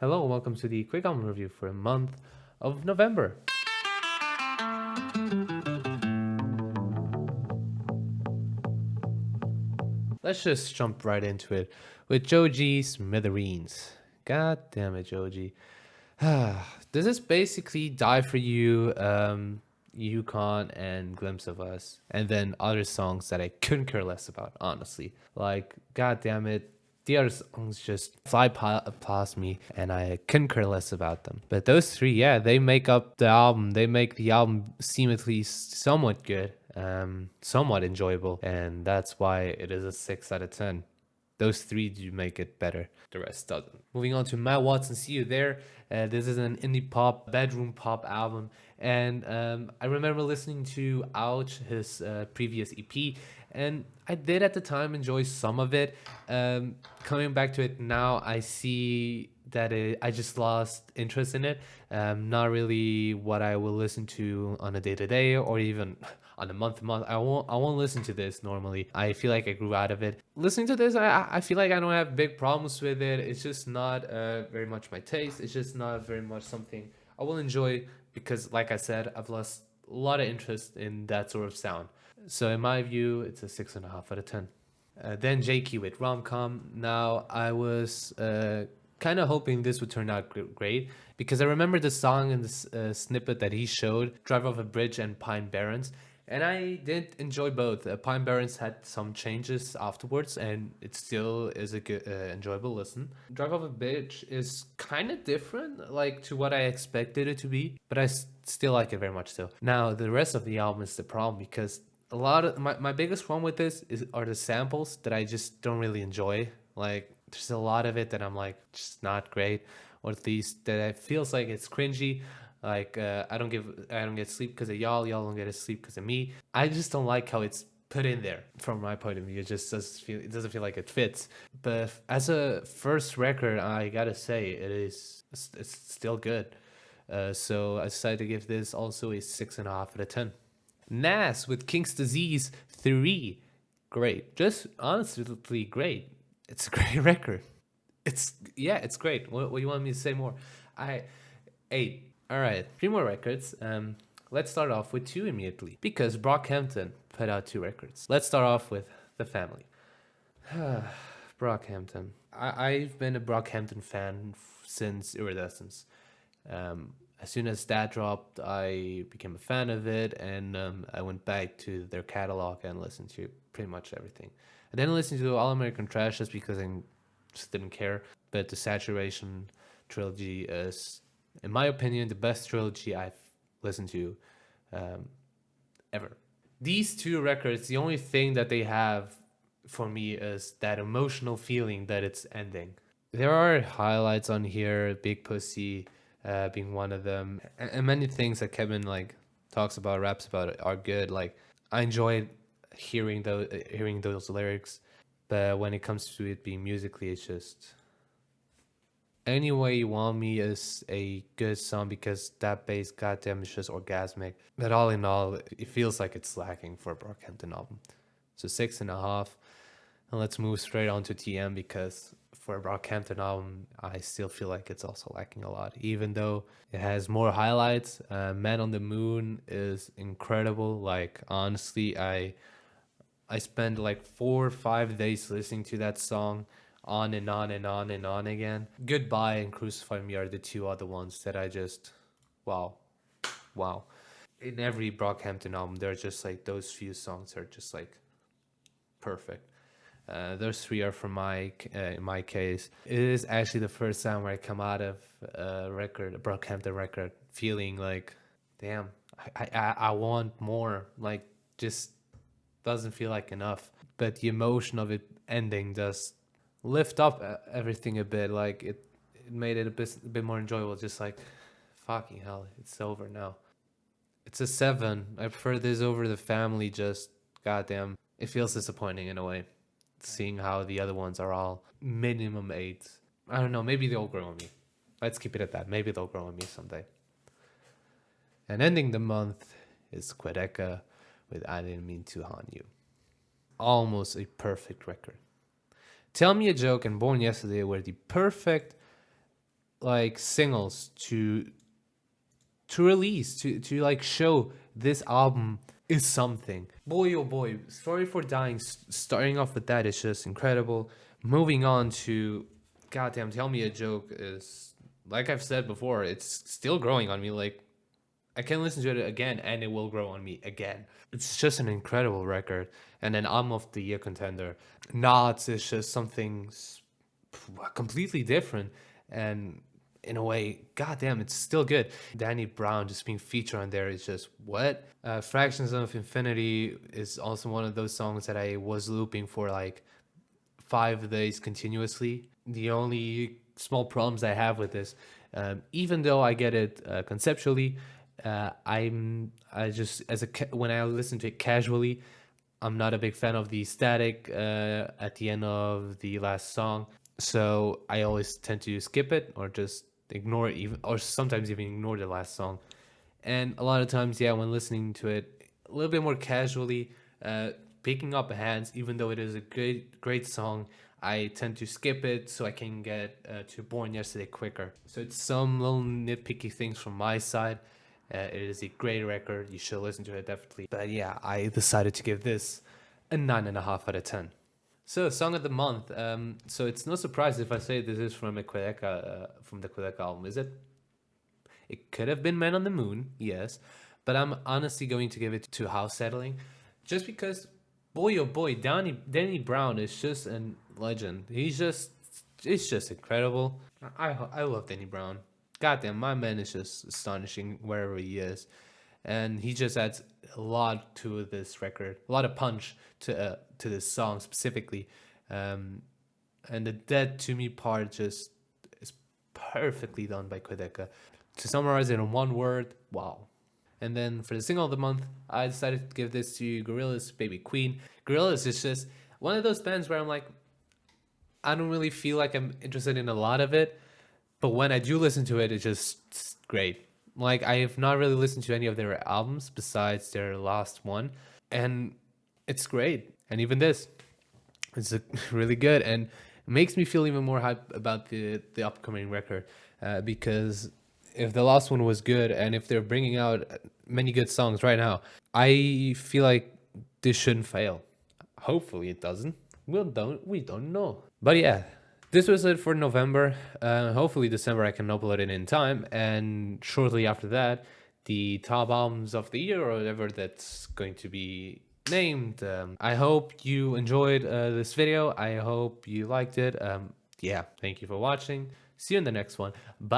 Hello, and welcome to the quick album review for the month of November. Let's just jump right into it with Joji Smithereens. God damn it, Joji. This is basically Die For You, Yukon, and Glimpse of Us, and then other songs that I couldn't care less about, honestly. Like, god damn it, the other songs just fly past me, and I couldn't care less about them. But those three, yeah, they make up the album. They make the album seem at least somewhat good, somewhat enjoyable, and that's why it is a 6 out of 10. Those three do make it better. The rest doesn't. Moving on to Matt Watson, See You There. This is an indie pop, bedroom pop album. And I remember listening to Ouch, his previous EP. And I did at the time enjoy some of it. Coming back to it now, I see that I just lost interest in it. Not really what I will listen to on a day to day or even on a month to month. I won't listen to this normally. I feel like I grew out of it. Listening to this, I feel like I don't have big problems with it. It's just not very much my taste. It's just not very much something I will enjoy because, like I said, I've lost a lot of interest in that sort of sound. So in my view, it's a 6.5 out of 10. Then Jakey with ROMCOM. Now I was kind of hoping this would turn out great because I remember the song and the snippet that he showed, Drive Off a Bridge and Pine Barrens. And I did enjoy both. Pine Barrens had some changes afterwards, and it still is a good, enjoyable listen. Drive Off a Bridge is kind of different, like to what I expected it to be, but I still like it very much still. Now, the rest of the album is the problem because a lot of my biggest problem with this are the samples that I just don't really enjoy. Like, there's a lot of it that I'm like, just not great, or at least that it feels like it's cringy. Like I don't get sleep because of y'all don't get sleep because of me. I just don't like how it's put in there from my point of view. It doesn't feel like it fits. But as a first record, I gotta say it's still good. So I decided to give this also a 6.5 out of 10. Nas with King's Disease 3. Great. Just honestly great. It's a great record. It's great. What do you want me to say more? I 8. All right, 3 more records. Let's start off with 2 immediately because Brockhampton put out 2 records. Let's start off with The Family. Brockhampton. I've been a Brockhampton fan since Iridescence. As soon as that dropped, I became a fan of it, and I went back to their catalog and listened to pretty much everything. I didn't listen to All American Trash just because I just didn't care, but the Saturation trilogy is, in my opinion, the best trilogy I've listened to ever. These 2 records, the only thing that they have for me is that emotional feeling that it's ending. There are highlights on here, Big Pussy being one of them, and many things that Kevin like talks about, raps about are good. Like I enjoyed hearing those lyrics, but when it comes to it being musically, it's just Any Way You Want Me is a good song because that bass, goddamn, is just orgasmic. But all in all, it feels like it's lacking for a Brockhampton album. So 6.5. And let's move straight on to TM because for a Brockhampton album, I still feel like it's also lacking a lot. Even though it has more highlights, Man on the Moon is incredible. Like honestly, I spent like 4 or 5 days listening to that song on and on and on and on again. Goodbye and Crucify Me are the 2 other ones that I just, wow, wow. In every Brockhampton album, they're just like those few songs are just like perfect. Those 3 are from in my case. It is actually the first time where I come out of a Brockhampton record, feeling like, damn, I want more. Like, just doesn't feel like enough. But the emotion of it ending does lift up everything a bit. Like it made it a bit more enjoyable. Just like, fucking hell, it's over now. It's a 7. I prefer this over The Family. Just goddamn, it feels disappointing in a way, seeing how the other ones are all minimum 8s. I don't know. Maybe they'll grow on me. Let's keep it at that. Maybe they'll grow on me someday. And ending the month is Quadeca with I Didn't Mean to Haunt You. Almost a perfect record. Tell Me a Joke and Born Yesterday were the perfect like singles to release to like show this album is something. Boy oh boy, Sorry for Dying, starting off with that is just incredible. Moving on to goddamn Tell Me a Joke is, like I've said before, it's still growing on me. Like I can listen to it again and it will grow on me again. It's just an incredible record and an album of the year contender. Nods is just something completely different, and in a way, goddamn, it's still good. Danny Brown just being featured on there is just what. Fractions of Infinity is also one of those songs that I was looping for like 5 days continuously. The only small problems I have with this, even though I get it conceptually, I just when I listen to it casually, I'm not a big fan of the static at the end of the last song, so I always tend to skip it or just ignore it, even or sometimes even ignore the last song. And a lot of times, yeah, when listening to it a little bit more casually, picking up hands, even though it is a great song, I tend to skip it so I can get to Born Yesterday quicker. So it's some little nitpicky things from my side. It is a great record. You should listen to it definitely. But yeah, I decided to give this a 9.5 out of 10. So, song of the month. So it's no surprise if I say this is from a Quadeca, from the Quadeca album, is it? It could have been Man on the Moon, yes, but I'm honestly going to give it to House Settling, just because, boy oh boy, Danny Brown is just a legend. It's just incredible. I love Danny Brown. Goddamn, my man is just astonishing wherever he is, and he just adds a lot to this record, a lot of punch to this song specifically, and the Dead to Me part just is perfectly done by Quadeca. To summarize it in one word, wow. And then for the single of the month, I decided to give this to Gorillaz' Baby Queen. Gorillaz is just one of those bands where I'm like, I don't really feel like I'm interested in a lot of it, but when I do listen to it, it's just great. Like I have not really listened to any of their albums besides their last one, and it's great. And even this, it's really good, and it makes me feel even more hype about the upcoming record, because if the last one was good and if they're bringing out many good songs right now, I feel like this shouldn't fail. Hopefully it doesn't. We don't know. But yeah, this was it for November. Hopefully December I can upload it in time, and shortly after that, the top albums of the year or whatever that's going to be named. I hope you enjoyed this video. I hope you liked it. Yeah, thank you for watching. See you in the next one. Bye.